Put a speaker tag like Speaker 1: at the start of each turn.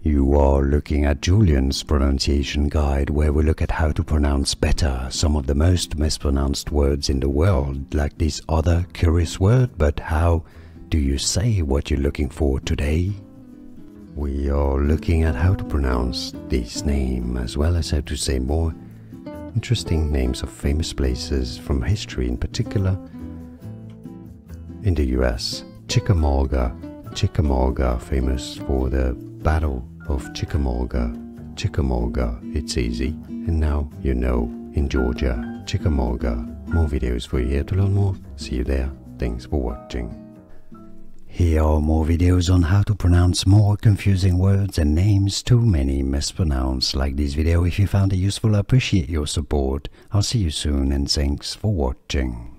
Speaker 1: You are looking at Julian's pronunciation guide, where we look at how to pronounce better some of the most mispronounced words in the world, like this other curious word. But how do you say what you're looking for today? We are looking at how to pronounce this name, as well as how to say more interesting names of famous places from history, in particular in the US. Chickamauga, famous for the Battle of Chickamauga. Chickamauga, it's easy. And now you know, in Georgia, Chickamauga. More videos for you here to learn more. See you there. Thanks for watching. Here are more videos on how to pronounce more confusing words and names too many mispronounced. Like this video if you found it useful. I appreciate your support. I'll see you soon and thanks for watching.